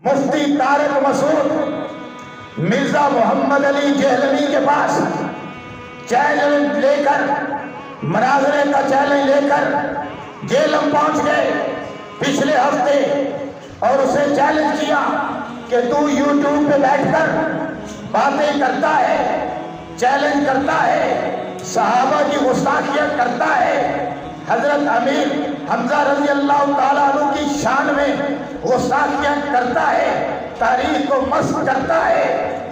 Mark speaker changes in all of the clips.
Speaker 1: مفتی طارق مسعود مرزا محمد علی جہلمی کے پاس چیلنج لے کر، مناظرے کا چیلنج لے کر جہلم پہنچ گئے پچھلے ہفتے، اور اسے چیلنج کیا کہ تو یوٹیوب پہ بیٹھ کر باتیں کرتا ہے، چیلنج کرتا ہے، صحابہ کی گستاخیاں کرتا ہے، حضرت امیر حمزہ رضی اللہ تعالیٰ عنہ کی شان میں گستاخیاں کرتا ہے، تاریخ کو مسخ کرتا ہے،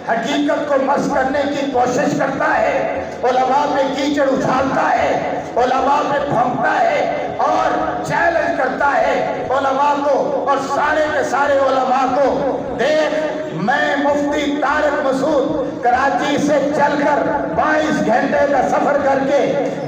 Speaker 1: حقیقت کو مسخ کرنے کی کوشش کرتا ہے، علماء پہ کیچڑ اچھالتا ہے، علماء پہ پھونکتا ہے اور چیلنج کرتا ہے علماء کو اور سارے کے سارے علماء کو۔ دیکھ، میں مفتی طارق مسعود کراچی سے چل کر 22 گھنٹے کا سفر کر کے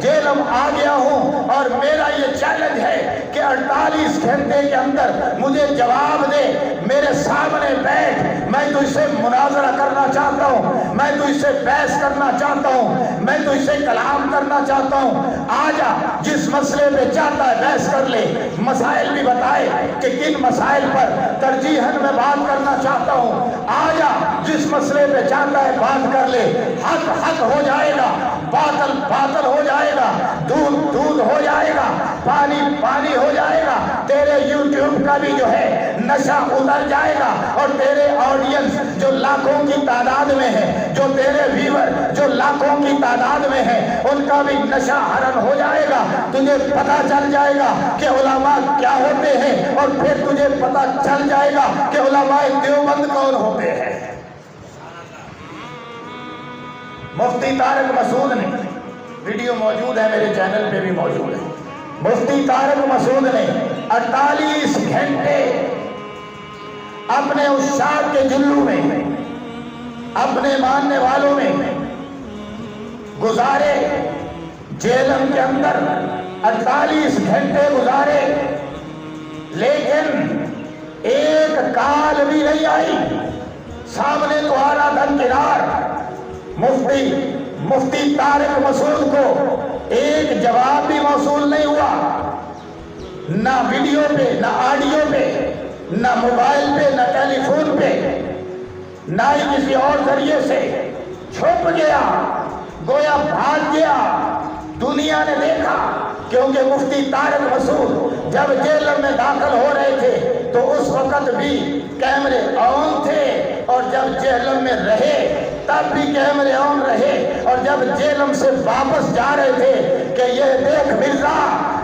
Speaker 1: جہلم آ گیا ہوں، اور میرا یہ چیلنج ہے کہ 48 گھنٹے کے اندر مجھے جواب دے، میرے سامنے بیٹھ، میں تو اسے مناظرہ کرنا چاہتا ہوں، میں تو اسے بحث کرنا چاہتا ہوں، میں تو اسے کلام کرنا چاہتا ہوں، آجا جس مسئلے پہ چاہتا ہے بحث کر لے، مسائل بھی بتائے کہ کن مسائل پر ترجیحاً میں بات کرنا چاہتا ہوں، آجا جس مسئلے پہ چاہتا ہے بات کر لے، حق حق ہو جائے گا، باطل باطل ہو جائے گا، دودھ دودھ ہو جائے گا، پانی پانی ہو جائے گا، تیرے یوٹیوب کا بھی جو ہے نشہ اتر جائے گا، اور تیرے آڈینس جو لاکھوں کی تعداد میں ہے، جو تیرے ویور جو لاکھوں کی تعداد میں ہے، ان کا بھی نشہ حرم ہو جائے گا، تجھے پتہ چل جائے گا کہ علماء کیا ہوتے ہیں، اور پھر تجھے پتہ چل جائے گا کہ علماء دیوبند کون ہوتے ہیں۔ مفتی طارق مسعود نے، ویڈیو موجود ہے میرے چینل پہ بھی موجود ہے، مفتی طارق مسعود نے 48 گھنٹے اپنے عشاق کے جلو میں، اپنے ماننے والوں میں گزارے، جہلم کے اندر 48 گھنٹے گزارے، لیکن ایک کال بھی نہیں آئی، سامنے تو آ رہا درکنار، مفتی طارق مسعود کو ایک جواب بھی موصول نہیں ہوا، نہ ویڈیو پہ، نہ آڈیو پہ، نہ موبائل پہ، نہ ٹیلی فون پہ، نہ ہی کسی اور ذریعے سے، چھپ گیا، گویا بھاگ گیا۔ دنیا نے دیکھا، کیونکہ مفتی طارق مسعود جب جہلم میں داخل ہو رہے تھے تو اس وقت بھی کیمرے آن تھے، اور جب جہلم میں رہے تب بھی کیمرے آن رہے، اور جب جہلم سے واپس جا رہے تھے کہ یہ دیکھ مرزا،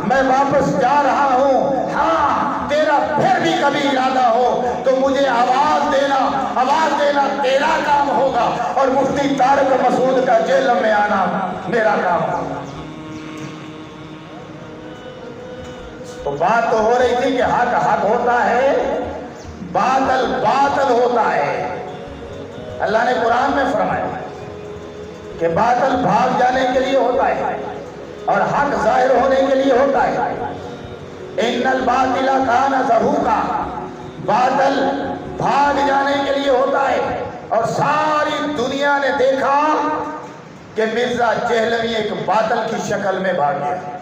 Speaker 1: میں واپس جا رہا ہوں، ہاں تیرا پھر بھی کبھی ارادہ ہو تو مجھے آواز دینا تیرا کام ہوگا، اور مفتی طارق مسعود کا جہلم میں آنا میرا کام ہوگا۔ تو بات تو ہو رہی تھی کہ حق حق ہوتا ہے، باطل باطل ہوتا ہے۔ اللہ نے قرآن میں فرمایا کہ باطل بھاگ جانے کے لیے ہوتا ہے اور حق ظاہر ہونے کے لیے ہوتا ہے۔ ان الباطل کان زہوقا، باطل بھاگ جانے کے لیے ہوتا ہے، اور ساری دنیا نے دیکھا کہ مرزا جہلمی ایک باطل کی شکل میں بھاگ گیا۔